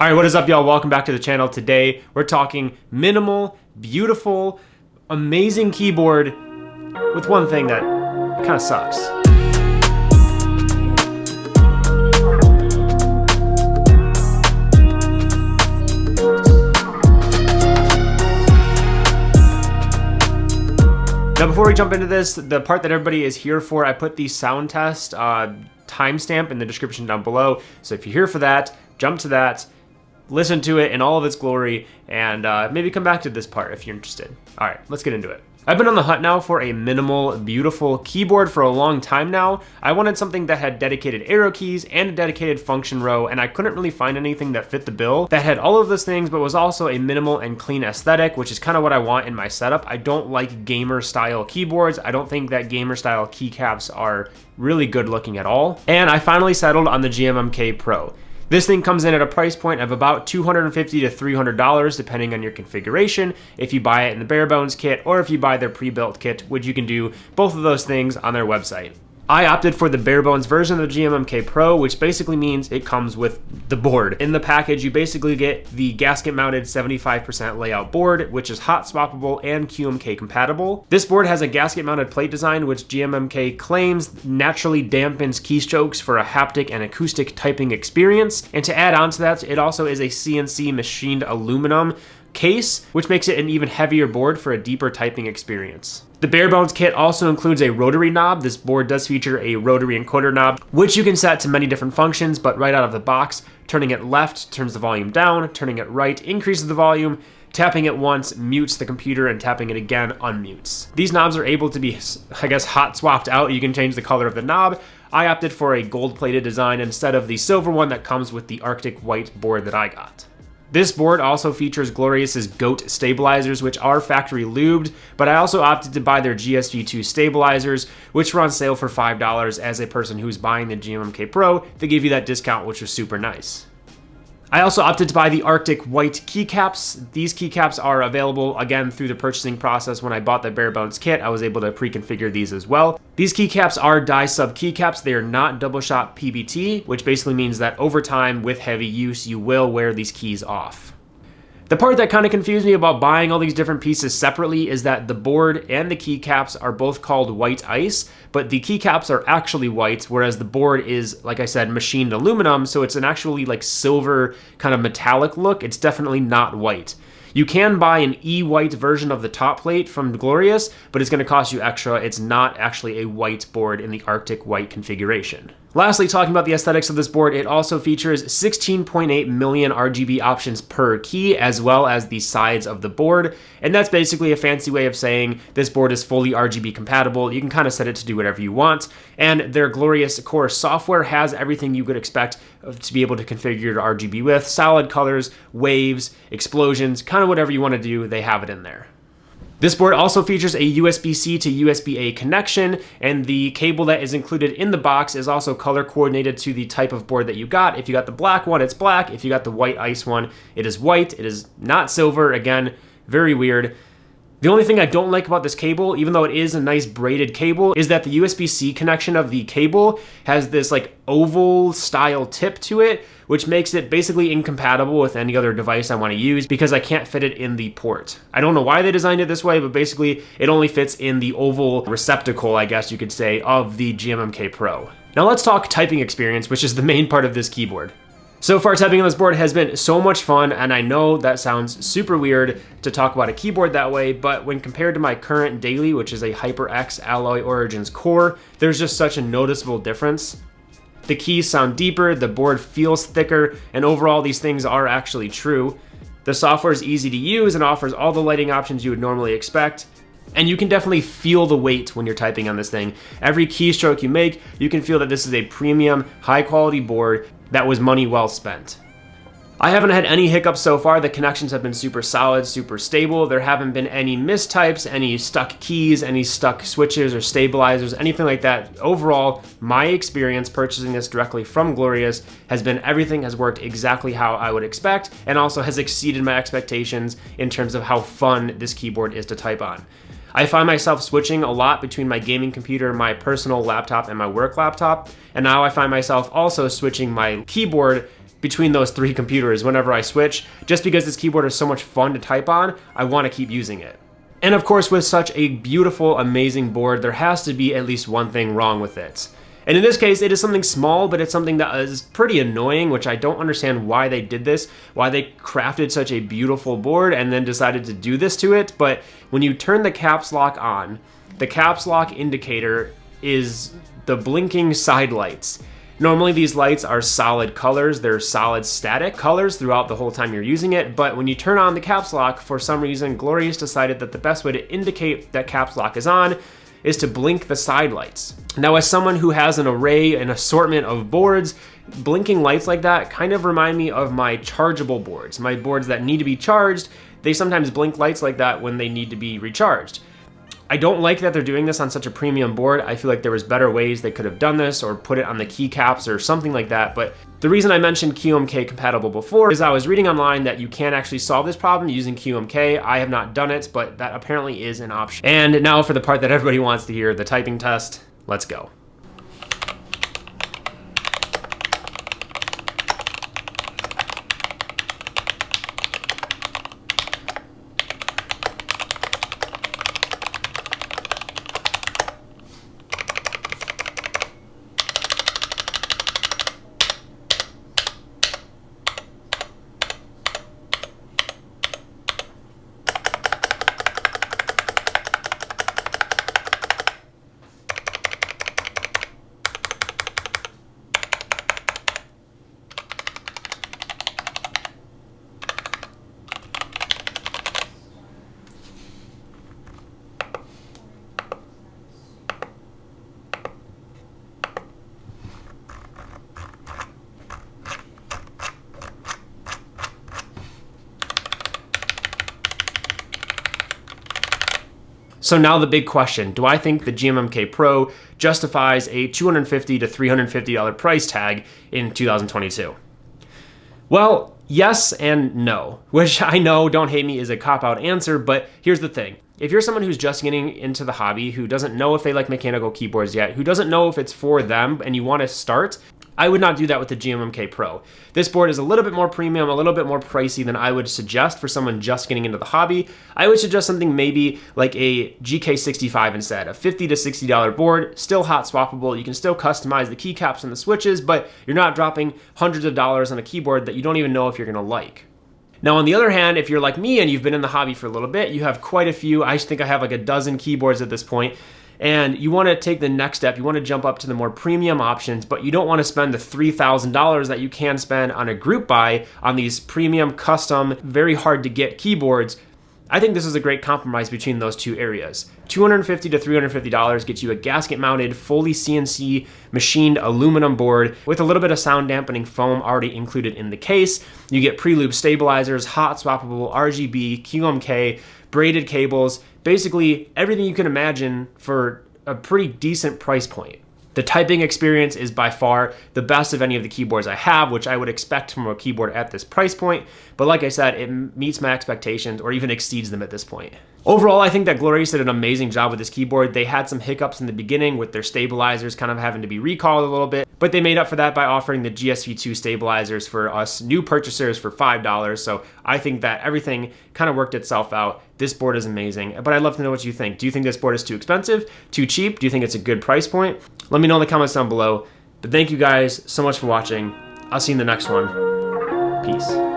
All right, what is up, y'all? Welcome back to the channel. Today, we're talking minimal, beautiful, amazing keyboard with one thing that kind of sucks. Now, before we jump into this, the part that everybody is here for, I put the sound test timestamp in the description down below. So if you're here for that, jump to that. Listen to it in all of its glory, and maybe come back to this part if you're interested. All right, let's get into it. I've been on the hunt now for a minimal, beautiful keyboard for a long time now. I wanted something that had dedicated arrow keys and a dedicated function row, and I couldn't really find anything that fit the bill that had all of those things, but was also a minimal and clean aesthetic, which is kind of what I want in my setup. I don't like gamer style keyboards. I don't think that gamer style keycaps are really good looking at all. And I finally settled on the GMMK Pro. This thing comes in at a price point of about $250 to $300 depending on your configuration, if you buy it in the bare bones kit or if you buy their pre-built kit, which you can do both of those things on their website. I opted for the bare bones version of the GMMK Pro, which basically means it comes with the board. In the package, you basically get the gasket mounted 75% layout board, which is hot swappable and QMK compatible. This board has a gasket mounted plate design, which GMMK claims naturally dampens keystrokes for a haptic and acoustic typing experience. And to add on to that, it also is a CNC machined aluminum case, which makes it an even heavier board for a deeper typing experience. The bare bones kit also includes a rotary knob. This board does feature a rotary encoder knob, which you can set to many different functions, but right out of the box, turning it left turns the volume down, turning it right increases the volume, tapping it once mutes the computer, and tapping it again unmutes. These knobs are able to be, I guess, hot swapped out. You can change the color of the knob. I opted for a gold-plated design instead of the silver one that comes with the Arctic white board that I got. This board also features Glorious's GOAT stabilizers, which are factory lubed, but I also opted to buy their GSV2 stabilizers, which were on sale for $5 as a person who's buying the GMMK Pro. They give you that discount, which was super nice. I also opted to buy the Arctic white keycaps. These keycaps are available again through the purchasing process. When I bought the bare bones kit, I was able to pre-configure these as well. These keycaps are die sub keycaps. They are not double shot PBT, which basically means that over time with heavy use, you will wear these keys off. The part that kind of confused me about buying all these different pieces separately is that the board and the keycaps are both called white ice, but the keycaps are actually white, whereas the board is, like I said, machined aluminum, so it's an actually like silver kind of metallic look. It's definitely not white. You can buy an E-white version of the top plate from Glorious, but it's going to cost you extra. It's not actually a white board in the Arctic white configuration. Lastly, talking about the aesthetics of this board, it also features 16.8 million RGB options per key, as well as the sides of the board. And that's basically a fancy way of saying this board is fully RGB compatible. You can kind of set it to do whatever you want. And their Glorious Core software has everything you could expect to be able to configure your RGB with. Solid colors, waves, explosions, kind of whatever you want to do, they have it in there. This board also features a USB-C to USB-A connection, and the cable that is included in the box is also color coordinated to the type of board that you got. If you got the black one, it's black. If you got the white ice one, it is white. It is not silver. Again, very weird. The only thing I don't like about this cable, even though it is a nice braided cable, is that the USB-C connection of the cable has this like oval style tip to it, which makes it basically incompatible with any other device I want to use because I can't fit it in the port. I don't know why they designed it this way, but basically it only fits in the oval receptacle, I guess you could say, of the GMMK Pro. Now let's talk typing experience, which is the main part of this keyboard. So far, typing on this board has been so much fun, and I know that sounds super weird to talk about a keyboard that way, but when compared to my current daily, which is a HyperX Alloy Origins Core, there's just such a noticeable difference. The keys sound deeper, the board feels thicker, and overall these things are actually true. The software is easy to use and offers all the lighting options you would normally expect. And you can definitely feel the weight when you're typing on this thing. Every keystroke you make, you can feel that this is a premium, high quality board that was money well spent. I haven't had any hiccups so far. The connections have been super solid, super stable. There haven't been any mistypes, any stuck keys, any stuck switches or stabilizers, anything like that. Overall, my experience purchasing this directly from Glorious has been everything has worked exactly how I would expect and also has exceeded my expectations in terms of how fun this keyboard is to type on. I find myself switching a lot between my gaming computer, my personal laptop, and my work laptop. And now I find myself also switching my keyboard between those three computers whenever I switch. Just because this keyboard is so much fun to type on, I want to keep using it. And of course, with such a beautiful, amazing board, there has to be at least one thing wrong with it. And in this case, it is something small, but it's something that is pretty annoying, which I don't understand why they did this, why they crafted such a beautiful board and then decided to do this to it. But when you turn the caps lock on, the caps lock indicator is the blinking side lights. Normally these lights are solid colors, they're solid static colors throughout the whole time you're using it, but when you turn on the caps lock, for some reason, Glorious decided that the best way to indicate that caps lock is on is to blink the side lights. Now, as someone who has an array, an assortment of boards, blinking lights like that kind of remind me of my chargeable boards. My boards that need to be charged, they sometimes blink lights like that when they need to be recharged. I don't like that they're doing this on such a premium board. I feel like there was better ways they could have done this or put it on the keycaps or something like that. But the reason I mentioned QMK compatible before is I was reading online that you can actually solve this problem using QMK. I have not done it, but that apparently is an option. And now for the part that everybody wants to hear, the typing test. Let's go. So now the big question, do I think the GMMK Pro justifies a $250 to $350 price tag in 2022? Well, yes and no, which I know, don't hate me, is a cop-out answer, but here's the thing. If you're someone who's just getting into the hobby, who doesn't know if they like mechanical keyboards yet, who doesn't know if it's for them, and you want to start, I would not do that with the GMMK Pro. This board is a little bit more premium, a little bit more pricey than I would suggest for someone just getting into the hobby. I would suggest something maybe like a GK65 instead, a $50 to $60 board, still hot swappable. You can still customize the keycaps and the switches, but you're not dropping hundreds of dollars on a keyboard that you don't even know if you're gonna like. Now, on the other hand, if you're like me and you've been in the hobby for a little bit, you have quite a few, I think I have like a dozen keyboards at this point, and you want to take the next step, you want to jump up to the more premium options, but you don't want to spend the $3,000 that you can spend on a group buy on these premium, custom, very hard to get keyboards. I think this is a great compromise between those two areas. $250 to $350 gets you a gasket-mounted, fully CNC machined aluminum board with a little bit of sound dampening foam already included in the case. You get pre-lube stabilizers, hot swappable RGB, QMK, braided cables, basically everything you can imagine for a pretty decent price point. The typing experience is by far the best of any of the keyboards I have, which I would expect from a keyboard at this price point. But like I said, it meets my expectations or even exceeds them at this point. Overall, I think that Glorious did an amazing job with this keyboard. They had some hiccups in the beginning with their stabilizers kind of having to be recalled a little bit, but they made up for that by offering the GSV2 stabilizers for us new purchasers for $5. So I think that everything kind of worked itself out. This board is amazing, but I'd love to know what you think. Do you think this board is too expensive, too cheap? Do you think it's a good price point? Let me know in the comments down below. But thank you guys so much for watching. I'll see you in the next one. Peace.